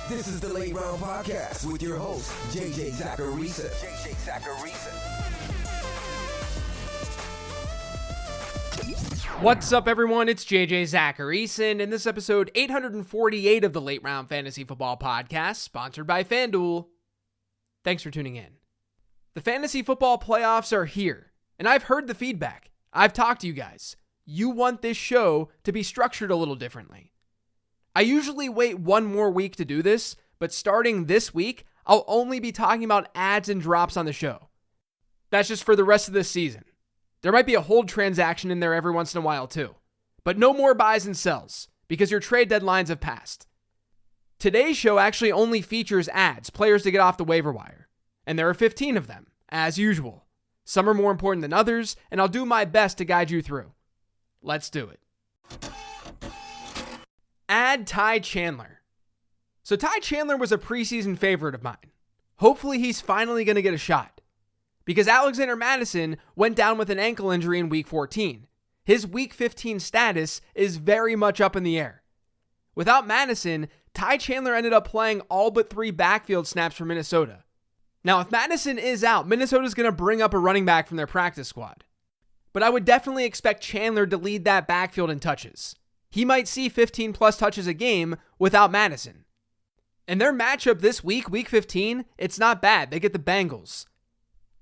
This is the Late Round Podcast with your host, JJ Zacharisa. What's up, everyone? It's JJ Zacharisa, and in this episode 848 of the Late Round Fantasy Football Podcast, sponsored by FanDuel. Thanks for tuning in. The fantasy football playoffs are here, and I've heard the feedback. I've talked to you guys. You want this show to be structured a little differently. I usually wait one more week to do this, but starting this week, I'll only be talking about ads and drops on the show. That's just for the rest of this season. There might be a hold transaction in there every once in a while too, but no more buys and sells because your trade deadlines have passed. Today's show actually only features ads, players to get off the waiver wire, and there are 15 of them, as usual. Some are more important than others, and I'll do my best to guide you through. Let's do it. Add Ty Chandler. So Ty Chandler was a preseason favorite of mine. Hopefully he's finally going to get a shot. Because Alexander Mattison went down with an ankle injury in Week 14. His Week 15 status is very much up in the air. Without Mattison, Ty Chandler ended up playing all but 3 backfield snaps for Minnesota. Now, if Mattison is out, Minnesota's going to bring up a running back from their practice squad. But I would definitely expect Chandler to lead that backfield in touches. He might see 15 plus touches a game without Mattison. And their matchup this week, Week 15, it's not bad. They get the Bengals.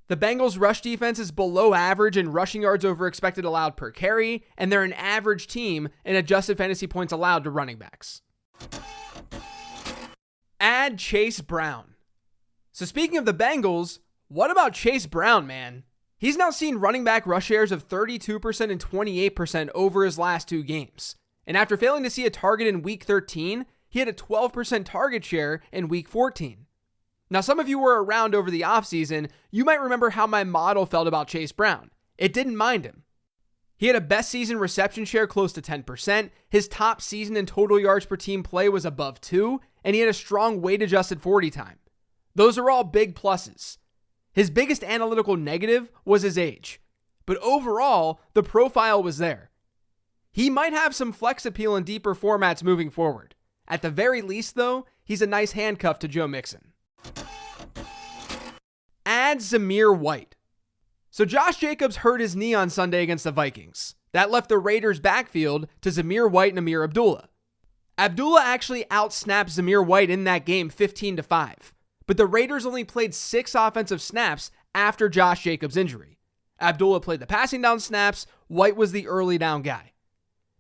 The Bengals' rush defense is below average in rushing yards over expected allowed per carry, and they're an average team in adjusted fantasy points allowed to running backs. Add Chase Brown. So speaking of the Bengals, what about Chase Brown, man? He's now seen running back rush shares of 32% and 28% over his last 2 games. And after failing to see a target in Week 13, he had a 12% target share in Week 14. Now, some of you were around over the offseason. You might remember how my model felt about Chase Brown. It didn't mind him. He had a best season reception share close to 10%. His top season in total yards per team play was above 2, and he had a strong weight-adjusted 40 time. Those are all big pluses. His biggest analytical negative was his age. But overall, the profile was there. He might have some flex appeal in deeper formats moving forward. At the very least, though, he's a nice handcuff to Joe Mixon. Add Zamir White. So Josh Jacobs hurt his knee on Sunday against the Vikings. That left the Raiders' backfield to Zamir White and Amir Abdullah. Abdullah actually outsnapped Zamir White in that game 15-5. But the Raiders only played 6 offensive snaps after Josh Jacobs' injury. Abdullah played the passing down snaps. White was the early down guy.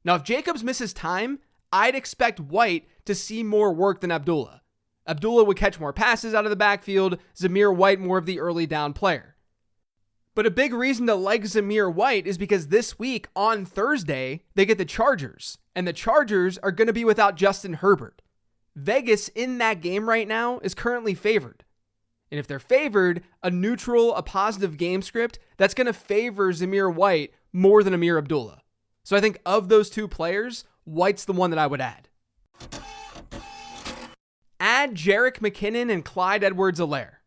Now, if Jacobs misses time, I'd expect White to see more work than Abdullah. Abdullah would catch more passes out of the backfield, Zamir White more of the early down player. But a big reason to like Zamir White is because this week, on Thursday, they get the Chargers, and the Chargers are going to be without Justin Herbert. Vegas in that game right now is currently favored. And if they're favored, a neutral, a positive game script, that's going to favor Zamir White more than Amir Abdullah. So I think of those 2 players, White's the one that I would add. Add Jerick McKinnon and Clyde Edwards-Helaire.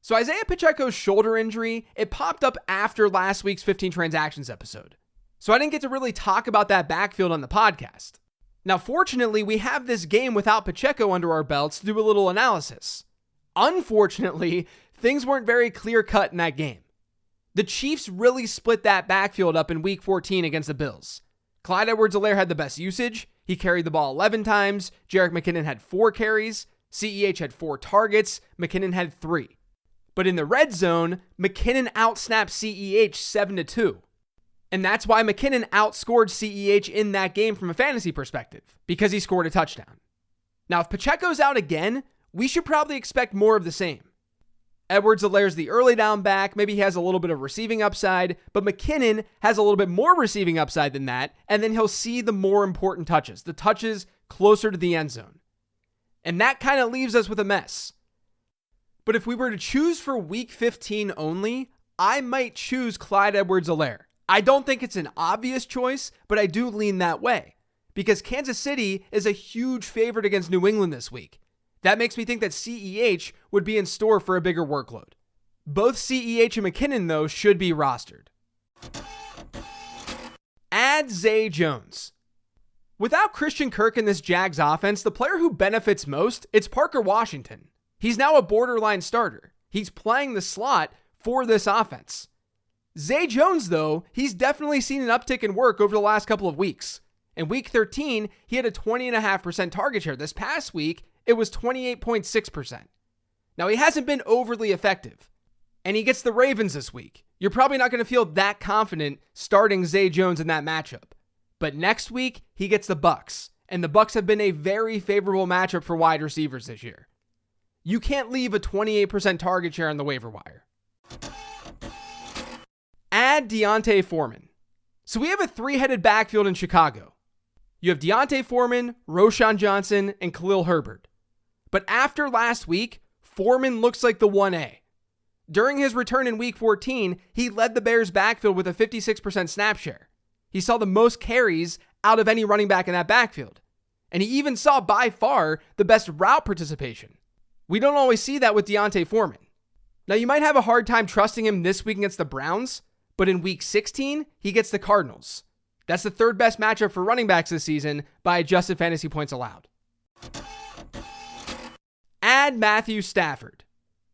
So Isaiah Pacheco's shoulder injury, it popped up after last week's 15 transactions episode. So I didn't get to really talk about that backfield on the podcast. Now, fortunately, we have this game without Pacheco under our belts to do a little analysis. Unfortunately, things weren't very clear-cut in that game. The Chiefs really split that backfield up in Week 14 against the Bills. Clyde Edwards-Helaire had the best usage. He carried the ball 11 times. Jerick McKinnon had 4 carries. CEH had 4 targets. McKinnon had 3. But in the red zone, McKinnon outsnapped CEH 7-2. And that's why McKinnon outscored CEH in that game from a fantasy perspective, because he scored a touchdown. Now, if Pacheco's out again, we should probably expect more of the same. Edwards-Helaire's the early down back. Maybe he has a little bit of receiving upside, but McKinnon has a little bit more receiving upside than that, and then he'll see the more important touches, the touches closer to the end zone. And that kind of leaves us with a mess. But if we were to choose for Week 15 only, I might choose Clyde Edwards-Helaire. I don't think it's an obvious choice, but I do lean that way, because Kansas City is a huge favorite against New England this week. That makes me think that CEH would be in store for a bigger workload. Both CEH and McKinnon, though, should be rostered. Add Zay Jones. Without Christian Kirk in this Jags offense, the player who benefits most, it's Parker Washington. He's now a borderline starter. He's playing the slot for this offense. Zay Jones, though, he's definitely seen an uptick in work over the last couple of weeks. In week 13, he had a 20.5% target share. This past week, it was 28.6%. Now, he hasn't been overly effective, and he gets the Ravens this week. You're probably not going to feel that confident starting Zay Jones in that matchup. But next week, he gets the Bucs, and the Bucs have been a very favorable matchup for wide receivers this year. You can't leave a 28% target share on the waiver wire. Add Deontay Foreman. So we have a three-headed backfield in Chicago. You have Deontay Foreman, Roschon Johnson, and Khalil Herbert. But after last week, Foreman looks like the 1A. During his return in week 14, he led the Bears' backfield with a 56% snap share. He saw the most carries out of any running back in that backfield. And he even saw by far the best route participation. We don't always see that with Deontay Foreman. Now, you might have a hard time trusting him this week against the Browns, but in week 16, he gets the Cardinals. That's the third best matchup for running backs this season by adjusted fantasy points allowed. Add Matthew Stafford.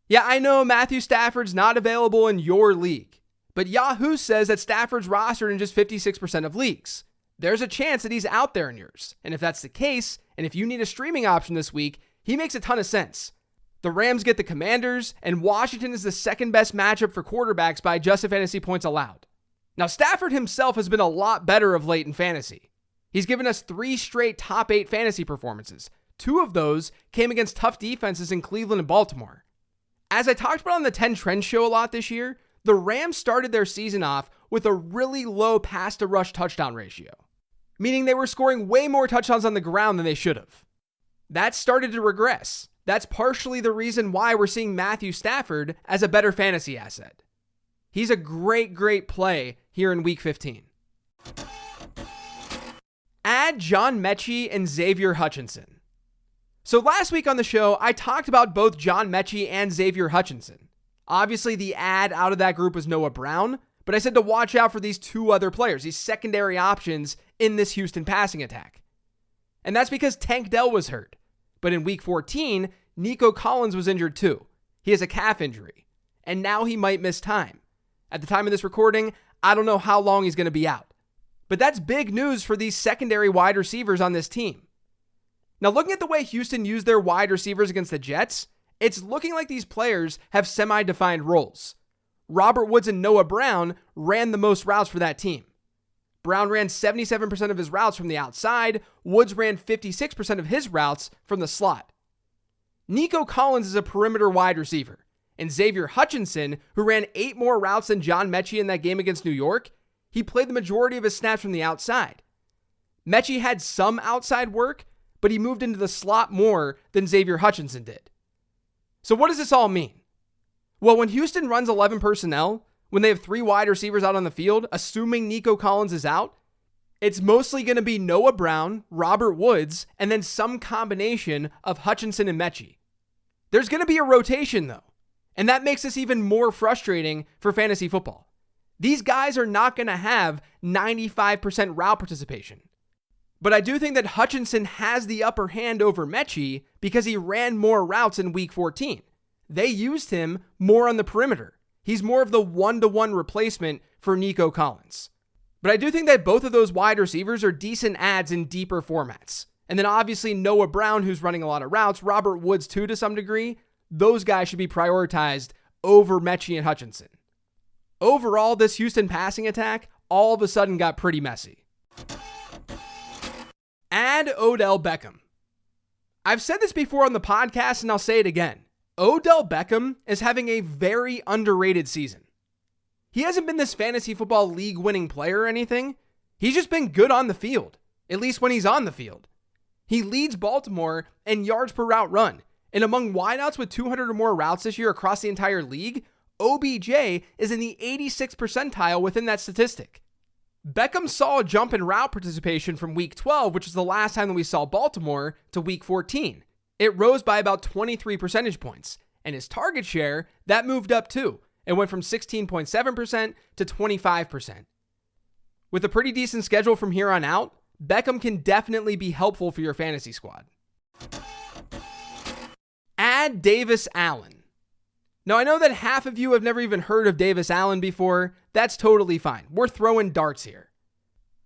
Yeah, I know Matthew Stafford's not available in your league, but Yahoo says that Stafford's rostered in just 56% of leagues. There's a chance that he's out there in yours. And if that's the case, and if you need a streaming option this week, he makes a ton of sense. The Rams get the Commanders, and Washington is the second best matchup for quarterbacks by adjusted fantasy points allowed. Now, Stafford himself has been a lot better of late in fantasy. He's given us 3 straight top 8 fantasy performances. 2 of those came against tough defenses in Cleveland and Baltimore. As I talked about on the 10 Trends show a lot this year, the Rams started their season off with a really low pass-to-rush touchdown ratio, meaning they were scoring way more touchdowns on the ground than they should have. That started to regress. That's partially the reason why we're seeing Matthew Stafford as a better fantasy asset. He's a great play here in week 15. Add John Mechie and Xavier Hutchinson. So last week on the show, I talked about both John Mechie and Xavier Hutchinson. Obviously, the add out of that group was Noah Brown, but I said to watch out for these 2 other players, these secondary options in this Houston passing attack. And that's because Tank Dell was hurt. But in week 14, Nico Collins was injured too. He has a calf injury, and now he might miss time. At the time of this recording, I don't know how long he's going to be out. But that's big news for these secondary wide receivers on this team. Now, looking at the way Houston used their wide receivers against the Jets, it's looking like these players have semi-defined roles. Robert Woods and Noah Brown ran the most routes for that team. Brown ran 77% of his routes from the outside. Woods ran 56% of his routes from the slot. Nico Collins is a perimeter wide receiver. And Xavier Hutchinson, who ran 8 more routes than John Mechie in that game against New York, he played the majority of his snaps from the outside. Mechie had some outside work, but he moved into the slot more than Xavier Hutchinson did. So what does this all mean? Well, when Houston runs 11 personnel, when they have 3 wide receivers out on the field, assuming Nico Collins is out, it's mostly going to be Noah Brown, Robert Woods, and then some combination of Hutchinson and Mechie. There's going to be a rotation though, and that makes this even more frustrating for fantasy football. These guys are not going to have 95% route participation. But I do think that Hutchinson has the upper hand over Mechie because he ran more routes in week 14. They used him more on the perimeter. He's more of the one-to-one replacement for Nico Collins. But I do think that both of those wide receivers are decent adds in deeper formats. And then obviously Noah Brown, who's running a lot of routes, Robert Woods too to some degree, those guys should be prioritized over Mechie and Hutchinson. Overall, this Houston passing attack all of a sudden got pretty messy. Add Odell Beckham. I've said this before on the podcast and I'll say it again. Odell Beckham is having a very underrated season. He hasn't been this fantasy football league winning player or anything. He's just been good on the field, at least when he's on the field. He leads Baltimore in yards per route run. And among wideouts with 200 or more routes this year across the entire league, OBJ is in the 86th percentile within that statistic. Beckham saw a jump in route participation from week 12, which is the last time that we saw Baltimore, to week 14. It rose by about 23 percentage points. And his target share, that moved up too. It went from 16.7% to 25%. With a pretty decent schedule from here on out, Beckham can definitely be helpful for your fantasy squad. Add Davis Allen. Now, I know that half of you have never even heard of Davis Allen before. That's totally fine. We're throwing darts here.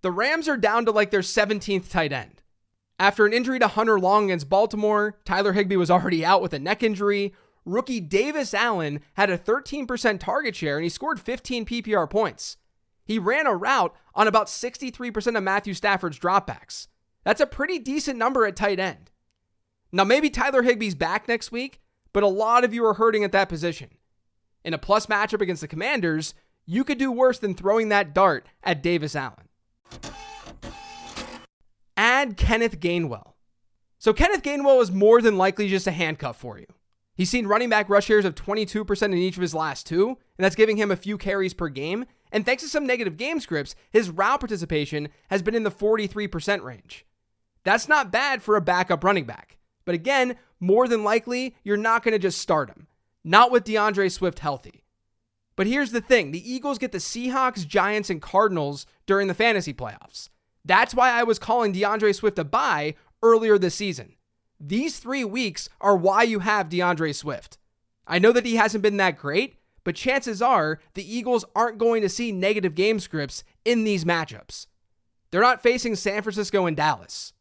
The Rams are down to like their 17th tight end. After an injury to Hunter Long against Baltimore, Tyler Higbee was already out with a neck injury. Rookie Davis Allen had a 13% target share and he scored 15 PPR points. He ran a route on about 63% of Matthew Stafford's dropbacks. That's a pretty decent number at tight end. Now, maybe Tyler Higbee's back next week, but a lot of you are hurting at that position. In a plus matchup against the Commanders, you could do worse than throwing that dart at Davis Allen. Add Kenneth Gainwell. So Kenneth Gainwell is more than likely just a handcuff for you. He's seen running back rush shares of 22% in each of his last two, and that's giving him a few carries per game. And thanks to some negative game scripts, his route participation has been in the 43% range. That's not bad for a backup running back. But again, more than likely, you're not going to just start him. Not with DeAndre Swift healthy. But here's the thing. The Eagles get the Seahawks, Giants, and Cardinals during the fantasy playoffs. That's why I was calling DeAndre Swift a buy earlier this season. These 3 weeks are why you have DeAndre Swift. I know that he hasn't been that great, but chances are the Eagles aren't going to see negative game scripts in these matchups. They're not facing San Francisco and Dallas.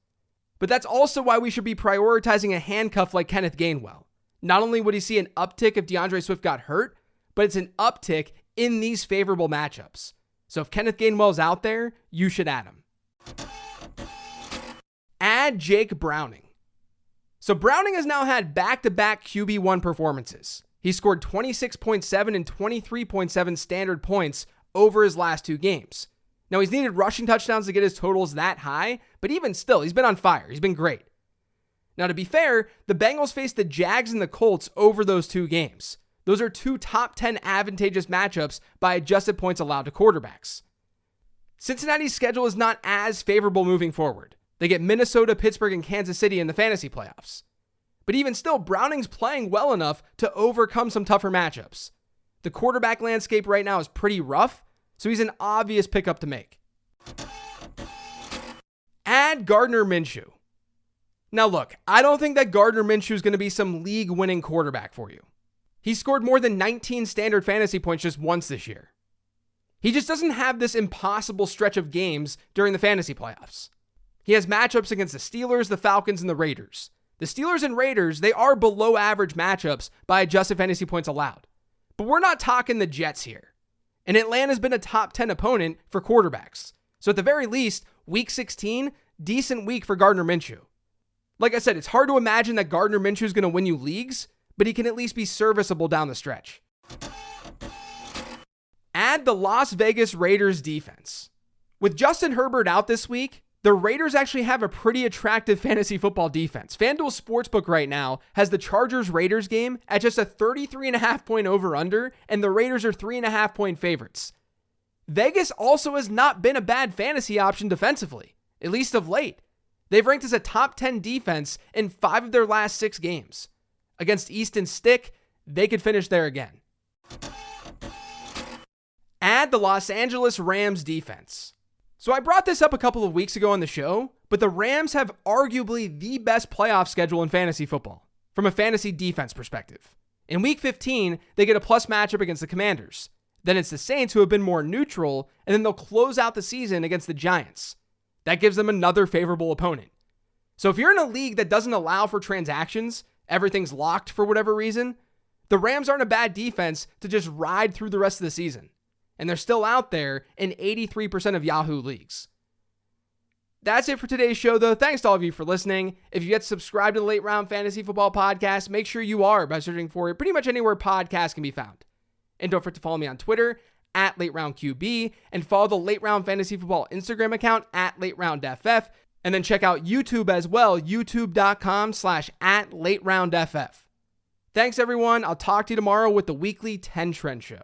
But that's also why we should be prioritizing a handcuff like Kenneth Gainwell. Not only would he see an uptick if DeAndre Swift got hurt, but it's an uptick in these favorable matchups. So if Kenneth Gainwell's out there, you should add him. Add Jake Browning. So Browning has now had back-to-back QB1 performances. He scored 26.7 and 23.7 standard points over his last 2 games. Now, he's needed rushing touchdowns to get his totals that high, but even still, he's been on fire. He's been great. Now, to be fair, the Bengals faced the Jags and the Colts over those 2 games. Those are 2 top 10 advantageous matchups by adjusted points allowed to quarterbacks. Cincinnati's schedule is not as favorable moving forward. They get Minnesota, Pittsburgh, and Kansas City in the fantasy playoffs. But even still, Browning's playing well enough to overcome some tougher matchups. The quarterback landscape right now is pretty rough, so he's an obvious pickup to make. Add Gardner Minshew. Now look, I don't think that Gardner Minshew is going to be some league-winning quarterback for you. He scored more than 19 standard fantasy points just once this year. He just doesn't have this impossible stretch of games during the fantasy playoffs. He has matchups against the Steelers, the Falcons, and the Raiders. The Steelers and Raiders, they are below average matchups by adjusted fantasy points allowed. But we're not talking the Jets here. And Atlanta's been a top 10 opponent for quarterbacks. So at the very least, week 16, decent week for Gardner Minshew. Like I said, it's hard to imagine that Gardner Minshew is going to win you leagues, but he can at least be serviceable down the stretch. Add the Las Vegas Raiders defense. With Justin Herbert out this week, the Raiders actually have a pretty attractive fantasy football defense. FanDuel Sportsbook right now has the Chargers-Raiders game at just a 33.5 point over-under, and the Raiders are 3.5 point favorites. Vegas also has not been a bad fantasy option defensively, at least of late. They've ranked as a top 10 defense in 5 of their last 6 games. Against Easton Stick, they could finish there again. Add the Los Angeles Rams defense. So I brought this up a couple of weeks ago on the show, but the Rams have arguably the best playoff schedule in fantasy football, from a fantasy defense perspective. In week 15, they get a plus matchup against the Commanders. Then it's the Saints who have been more neutral, and then they'll close out the season against the Giants. That gives them another favorable opponent. So if you're in a league that doesn't allow for transactions, everything's locked for whatever reason, the Rams aren't a bad defense to just ride through the rest of the season. And they're still out there in 83% of Yahoo leagues. That's it for today's show, though. Thanks to all of you for listening. If you get subscribed to the Late Round Fantasy Football Podcast, make sure you are by searching for it pretty much anywhere podcasts can be found. And don't forget to follow me on Twitter at LateRoundQB and follow the Late Round Fantasy Football Instagram account at LateRoundFF. And then check out YouTube as well, youtube.com/@LateRoundFF. Thanks, everyone. I'll talk to you tomorrow with the weekly 10 Trend Show.